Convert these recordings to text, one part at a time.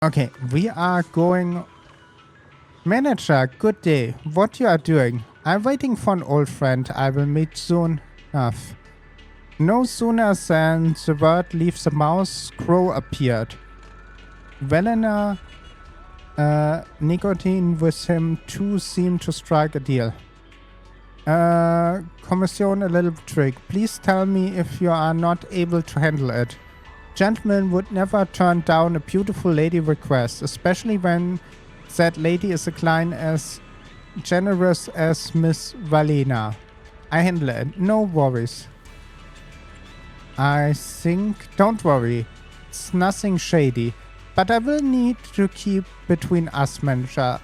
Okay, we are going... Manager, good day. What you are doing? I'm waiting for an old friend I will meet soon enough. No sooner than the word leaves the mouth, Crow appeared. Velina, nicotine with him too seemed to strike a deal. Commission, a little trick. Please tell me if you are not able to handle it. Gentlemen would never turn down a beautiful lady request, especially when that lady is a client as generous as Miss Velina. I handle it. No worries. I think... Don't worry. It's nothing shady. But I will need to keep between us, manager.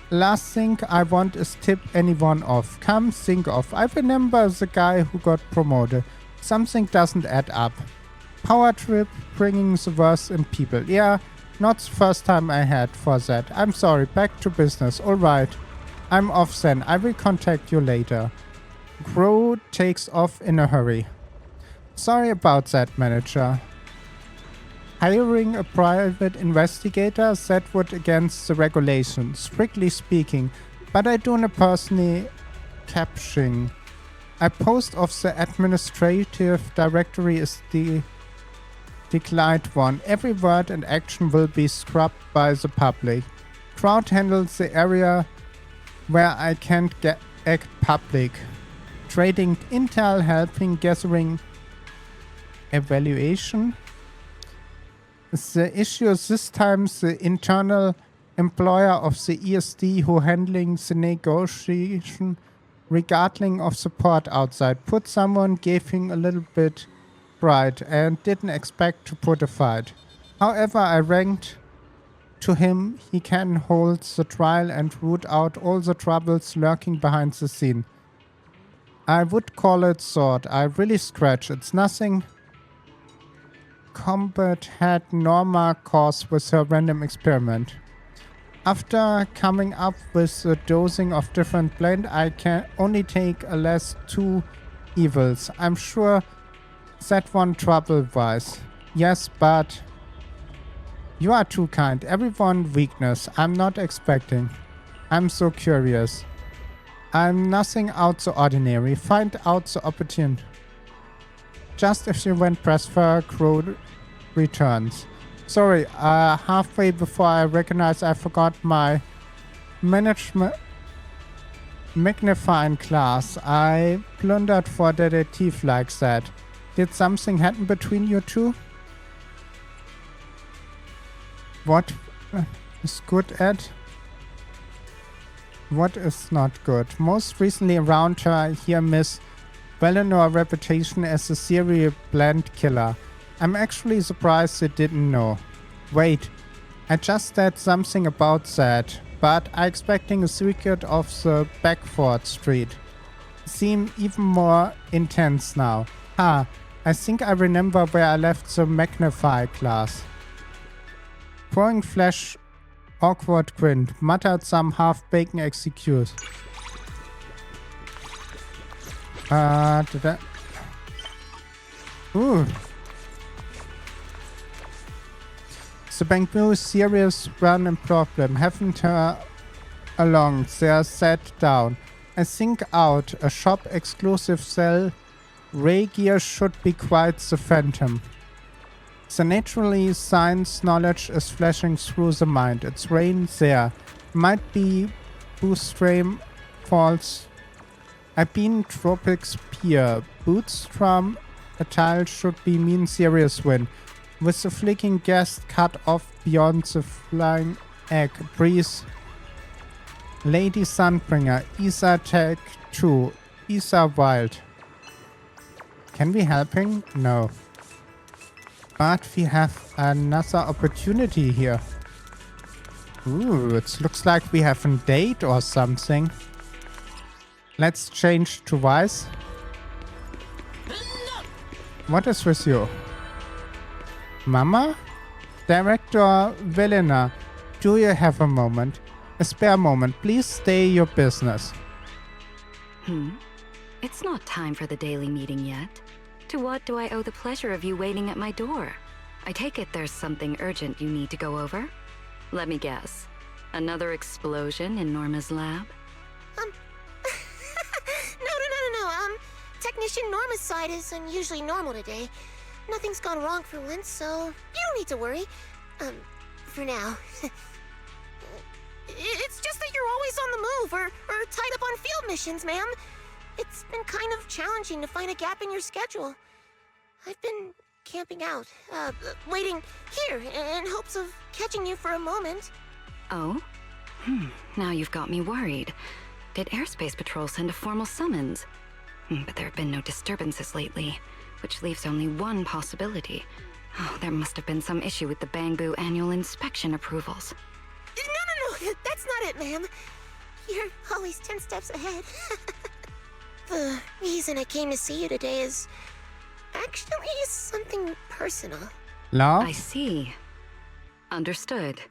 Last thing I want is tip anyone off. Come think of. I remember the guy who got promoted. Something doesn't add up. Power trip, bringing the worst in people. Yeah, not the first time I had for that. I'm sorry, back to business. Alright. I'm off then. I will contact you later. Crow takes off in a hurry. Sorry about that, manager. Hiring a private investigator, that would against the regulations, strictly speaking, but I do not personally capturing. A post of the administrative directory is the declined one. Every word and action will be scrubbed by the public. Crowd handles the area where I can't act public. Trading intel, helping gathering evaluation. The issue is this time the internal employer of the ESD who handling the negotiation regarding of support outside. Put someone gave him a little bit pride and didn't expect to put a fight. However, I ranked to him he can hold the trial and root out all the troubles lurking behind the scene. I would call it sort. I really scratch. It's nothing combat had Norma caused with her random experiment. After coming up with a dosing of different blend, I can only take a less two evils. I'm sure that one trouble-wise. Yes, but you are too kind. Everyone weakness. I'm not expecting. I'm so curious. I'm nothing out the ordinary. Find out the opportunity. Just if you went press for Crow returns. Sorry, halfway before I recognize I forgot my management magnifying class. I plundered for detective like that. Did something happen between you two? What is good at? What is not good? Most recently around her here Miss Velina's reputation as a serial blend killer. I'm actually surprised they didn't know. Wait, I just said something about that, but I'm expecting a secret of the Backford Street. Seem even more intense now. I think I remember where I left the magnify class. Pouring flesh, awkward grin, muttered some half-baked excuse. Did I... Ooh. The Bangbu serious run and problem. Haven't her along. They're sat down. I think out. A shop exclusive sell. Ray gear should be quite the phantom. The naturally science knowledge is flashing through the mind. It's rain there. Might be bootstream falls. I've been tropics pier. Bootstrom a tile should be mean serious win. With the flicking gas cut off beyond the flying egg. Breeze. Lady Sunbringer. Isa Tech 2. Isa Wild. Can we help him? No. But we have another opportunity here. Ooh, it looks like we have a date or something. Let's change to Wise. What is with you? Mama? Director Velina, do you have a moment? A spare moment. Please stay your business. It's not time for the daily meeting yet. To what do I owe the pleasure of you waiting at my door? I take it there's something urgent you need to go over? Let me guess. Another explosion in Norma's lab? No. Technician Norma's side is unusually normal today. Nothing's gone wrong for once, so you don't need to worry. For now. It's just that you're always on the move or tied up on field missions, ma'am. It's been kind of challenging to find a gap in your schedule. I've been camping out, waiting here in hopes of catching you for a moment. Oh? Now you've got me worried. Did Airspace Patrol send a formal summons? But there have been no disturbances lately, which leaves only one possibility. Oh, there must have been some issue with the Bangbu annual inspection approvals. No, that's not it, ma'am. You're always 10 steps ahead. The reason I came to see you today is actually something personal. Love? I see. Understood.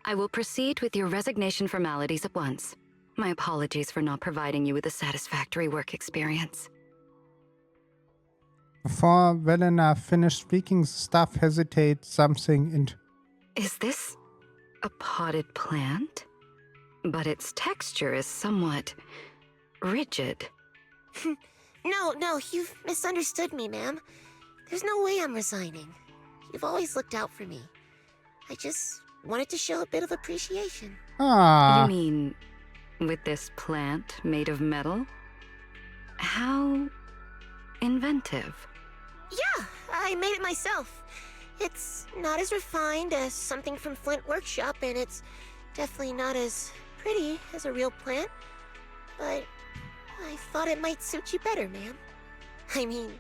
I will proceed with your resignation formalities at once. My apologies for not providing you with a satisfactory work experience. Before Velina finished speaking, staff hesitates something and... Is this a potted plant? But its texture is somewhat rigid. No, you've misunderstood me, ma'am. There's no way I'm resigning. You've always looked out for me. I just wanted to show a bit of appreciation. Ah. You mean with this plant made of metal? How inventive. Yeah, I made it myself. It's not as refined as something from Flint Workshop, and it's definitely not as pretty as a real plant. But I thought it might suit you better, ma'am. I mean,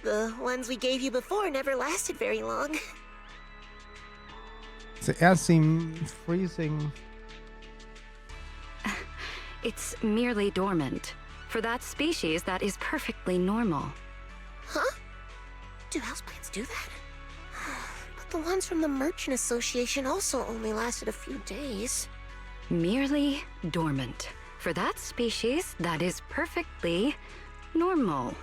the ones we gave you before never lasted very long. The air seems freezing. It's merely dormant. For that species, that is perfectly normal. Huh? Do houseplants do that? But the ones from the Merchant Association also only lasted a few days. Merely dormant. For that species, that is perfectly normal.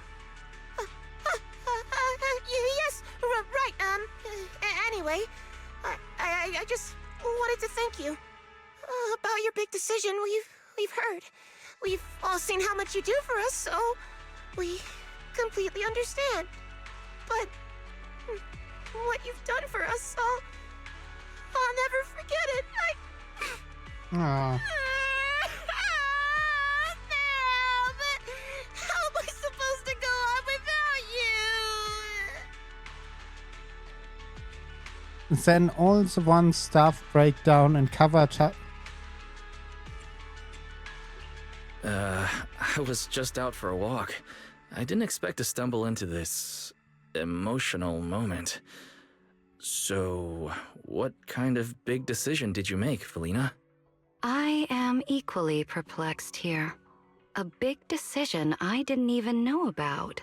Yes, right, anyway, I just wanted to thank you about your big decision. We've heard. We've all seen how much you do for us, so we completely understand. But what you've done for us, I'll never forget it. Ah. But how am I supposed to go on without you? Then all the one staff break down and cover I was just out for a walk. I didn't expect to stumble into this emotional moment. So, what kind of big decision did you make, Velina? I am equally perplexed here. A big decision I didn't even know about.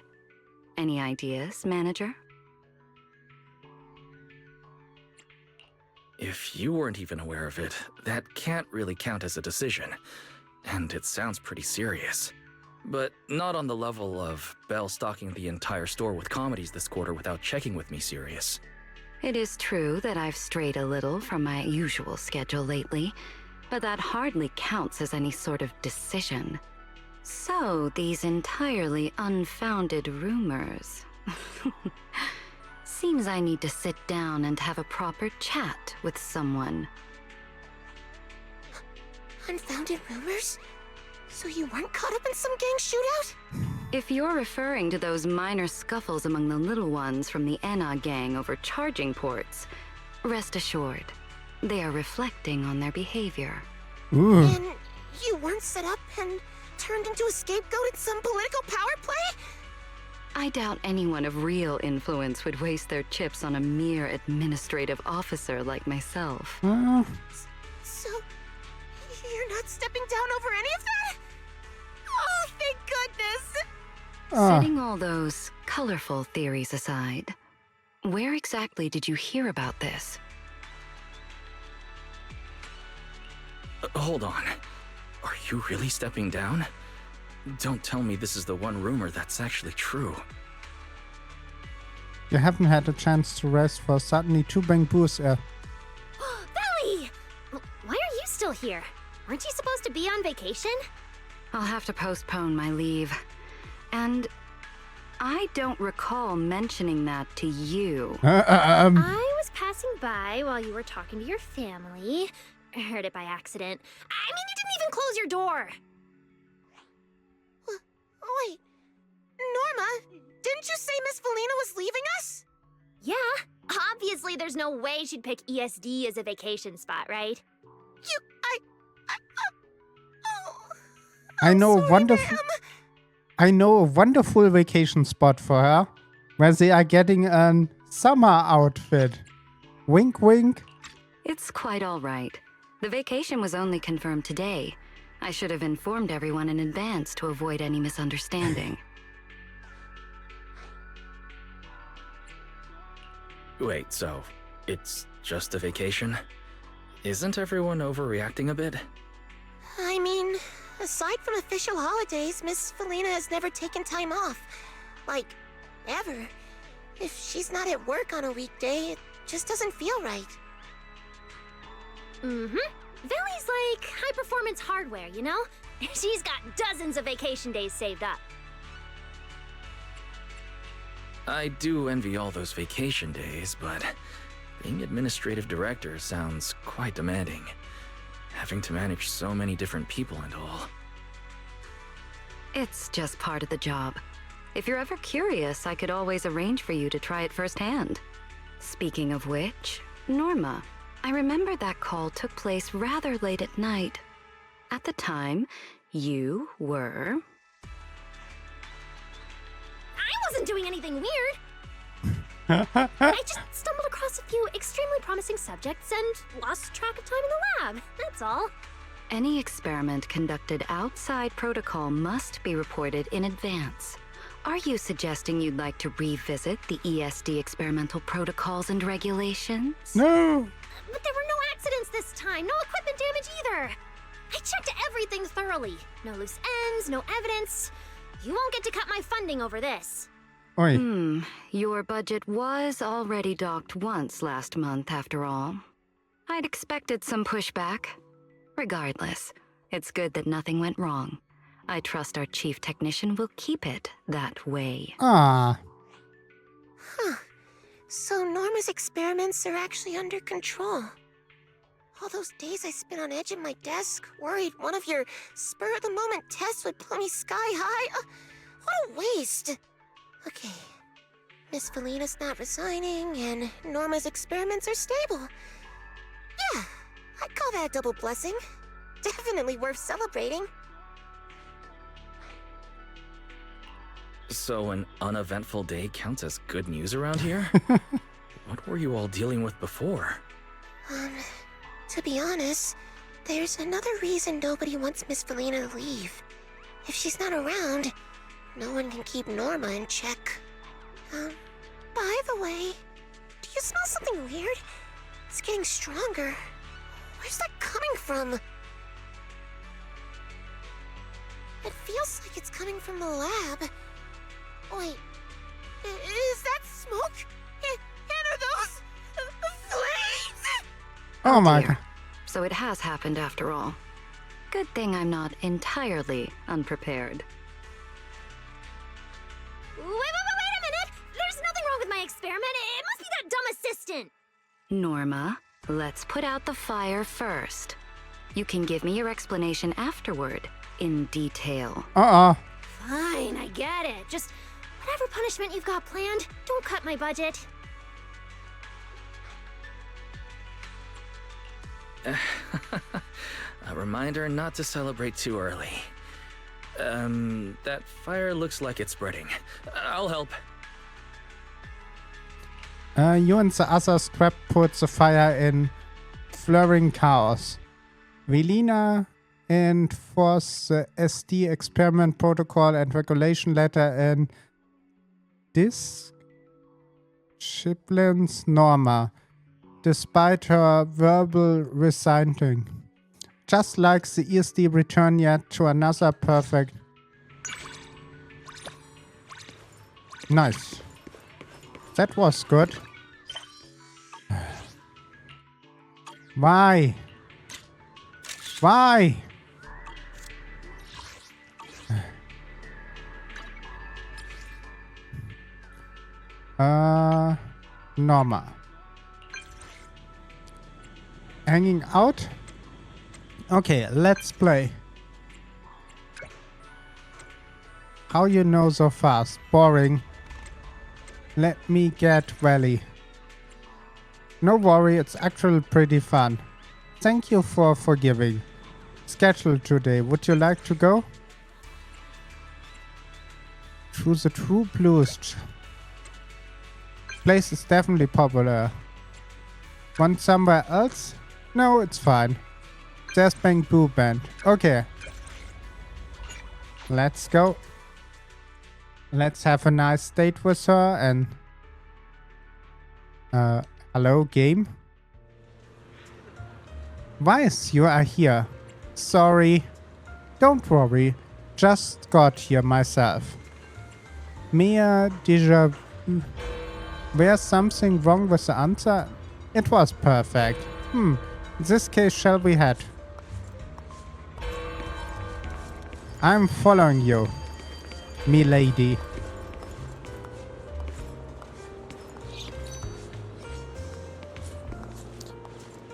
Any ideas, manager? If you weren't even aware of it, that can't really count as a decision. And it sounds pretty serious. But not on the level of Belle stocking the entire store with comedies this quarter without checking with me serious. It is true that I've strayed a little from my usual schedule lately, but that hardly counts as any sort of decision. So, these entirely unfounded rumors. Seems I need to sit down and have a proper chat with someone. Unfounded rumors? So you weren't caught up in some gang shootout? If you're referring to those minor scuffles among the little ones from the Enna gang over charging ports, rest assured, they are reflecting on their behavior. Ooh. And you weren't set up and turned into a scapegoat in some political power play? I doubt anyone of real influence would waste their chips on a mere administrative officer like myself. So, you're not stepping down over any of that? Oh, thank goodness! Setting all those colorful theories aside, where exactly did you hear about this? Hold on. Are you really stepping down? Don't tell me this is the one rumor that's actually true. You haven't had a chance to rest for suddenly two Bangbus. Belly! deal here? Weren't you supposed to be on vacation? I'll have to postpone my leave. And I don't recall mentioning that to you. I was passing by while you were talking to your family. I heard it by accident. I mean, you didn't even close your door. Wait, Norma, didn't you say Miss Velina was leaving us? Yeah, obviously there's no way she'd pick ESD as a vacation spot, right? I know sorry, wonderful. ma'am. I know a wonderful vacation spot for her, where they are getting a summer outfit. Wink, wink. It's quite all right. The vacation was only confirmed today. I should have informed everyone in advance to avoid any misunderstanding. Wait, so it's just a vacation? Isn't everyone overreacting a bit? I mean, aside from official holidays, Miss Velina has never taken time off. Like, ever. If she's not at work on a weekday, it just doesn't feel right. Mm-hmm. Veli's like high-performance hardware, you know? She's got dozens of vacation days saved up. I do envy all those vacation days, but being administrative director sounds quite demanding. Having to manage so many different people and all. It's just part of the job. If you're ever curious, I could always arrange for you to try it firsthand. Speaking of which, Norma, I remember that call took place rather late at night. At the time, you were... I wasn't doing anything weird. I just stumbled across a few extremely promising subjects and lost track of time in the lab, that's all. Any experiment conducted outside protocol must be reported in advance. Are you suggesting you'd like to revisit the ESD experimental protocols and regulations? No. But there were no accidents this time, no equipment damage either. I checked everything thoroughly. No loose ends, no evidence. You won't get to cut my funding over this. Oi. Your budget was already docked once last month, after all. I'd expected some pushback. Regardless, it's good that nothing went wrong. I trust our chief technician will keep it that way. Ah. Huh. So Norma's experiments are actually under control. All those days I spent on edge of my desk, worried one of your spur-of-the-moment tests would blow me sky high. What a waste. Okay. Miss Velina's not resigning, and Norma's experiments are stable. Yeah, I'd call that a double blessing. Definitely worth celebrating. So an uneventful day counts as good news around here? What were you all dealing with before? To be honest, there's another reason nobody wants Miss Velina to leave. If she's not around, no one can keep Norma in check. By the way, do you smell something weird? It's getting stronger. Where's that coming from? It feels like it's coming from the lab. Wait, is that smoke? And are those flames? Oh my dear. god. So it has happened after all. Good thing I'm not entirely unprepared. Wait a minute! There's nothing wrong with my experiment. It must be that dumb assistant. Norma, let's put out the fire first. You can give me your explanation afterward, in detail. Fine, I get it. Just whatever punishment you've got planned, don't cut my budget. A reminder not to celebrate too early. That fire looks like it's spreading. I'll help. You and the other scrap put the fire in flaring chaos. Velina enforce the SD experiment protocol and regulation letter and disciplines Norma, despite her verbal reciting. Just like the ESD return yet to another perfect. Nice. That was good. Why? Norma. Hanging out? Okay, let's play. How you know so fast? Boring. Let me get Valley. No worry, it's actually pretty fun. Thank you for forgiving. Schedule today. Would you like to go? To the True Blues. Place is definitely popular. Want somewhere else? No, it's fine. There's Bang Boo Band. Okay. Let's go. Let's have a nice date with her and... hello, game? Weiss, you are here. Sorry. Don't worry. Just got here myself. Mere déjà vu. There's something wrong with the answer? It was perfect. In this case, shall we head? I'm following you, me lady.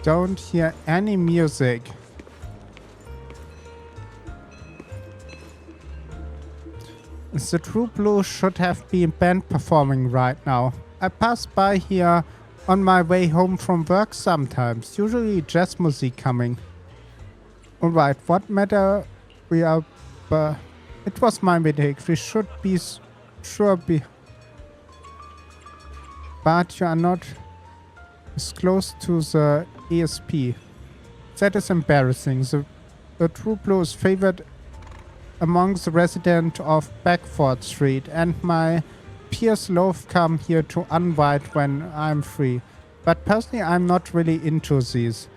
Don't hear any music. The True Blues should have been band performing right now. I pass by here on my way home from work sometimes. Usually jazz music coming. Alright, what matter we are... it was my mistake. We should be sure be... But you are not as close to the ESP. That is embarrassing. The True Blue is favored among the residents of Beckford Street, and my peers love come here to unwind when I'm free. But personally, I'm not really into these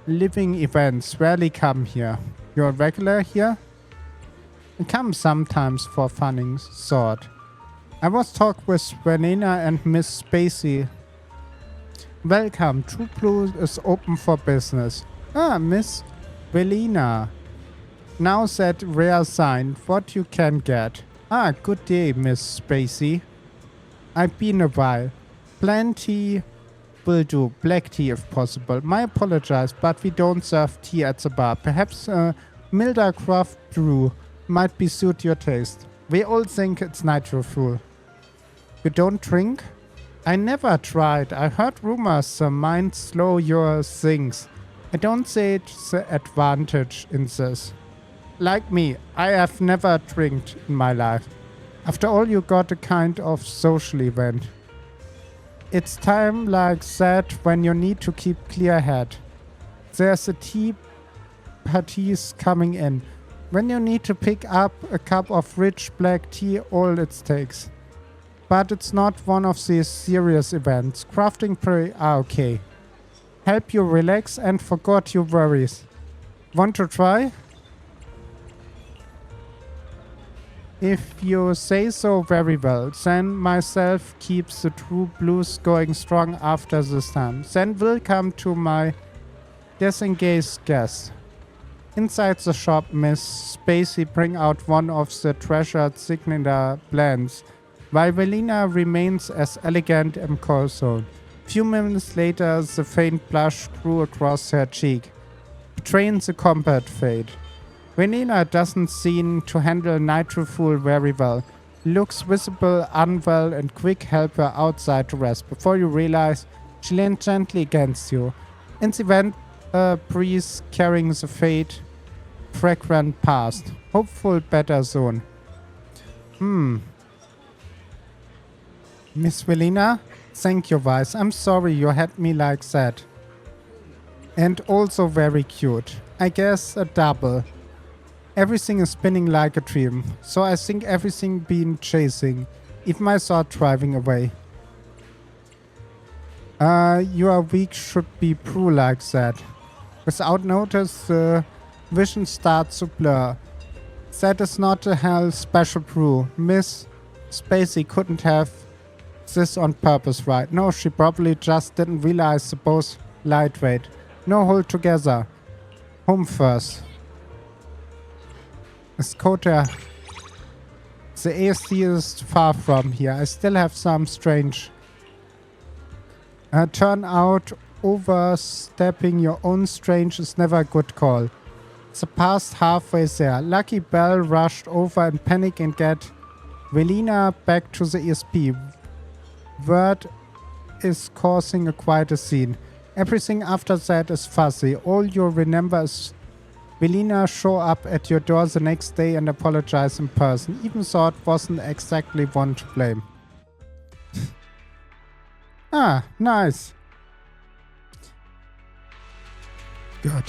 living events. Rarely come here. You're a regular here? I come sometimes for funning sort. I was talking with Velina and Miss Spacey. Welcome. True Blue is open for business. Ah, Miss Velina. Now that rare sign, what you can get. Ah, good day, Miss Spacey. I've been a while. Plenty will do. Black tea if possible. My apologize, but we don't serve tea at the bar. Perhaps a milder craft brew might be suit your taste. We all think it's nitro fuel. You don't drink? I never tried. I heard rumors might slow your things. I don't say it's the advantage in this. Like me, I have never drank in my life. After all, you got a kind of social event. It's time like that when you need to keep clear head. There's a tea parties coming in. When you need to pick up a cup of rich black tea, all it takes. But it's not one of these serious events. Crafting pretty okay. Help you relax and forget your worries. Want to try? If you say so, very well. Then myself keeps the True Blues going strong after this time. Then will come to my disengaged guest. Inside the shop, Miss Spacey bring out one of the treasured signature blends, while Velina remains as elegant and cold. Few minutes later, the faint blush grew across her cheek, betraying the combat fate. Velina doesn't seem to handle nitro fuel very well. Looks visible, unwell, and quick help her outside to rest. Before you realize, she leaned gently against you. In the event, a breeze carrying the fate fragrant past. Hopeful better soon. Miss Velina? Thank you, Weiss. I'm sorry you had me like that. And also very cute. I guess a double. Everything is spinning like a dream, so I think everything been chasing, even my thought driving away. Your week should be brew like that. Without notice, the vision starts to blur. That is not a hell special brew. Miss Spacey couldn't have this on purpose, right? No, she probably just didn't realize the both lightweight. No, hold together. home first. Scotia. The ASD is far from here. I still have some strange. Turn out overstepping your own strange is never a good call. It's past halfway there. Lucky Bell rushed over in panic and get Velina back to the ESP. Word is causing quite a scene. Everything after that is fuzzy. All you remember is Velina show up at your door the next day and apologize in person, even though it wasn't exactly one to blame. Ah, nice. Good.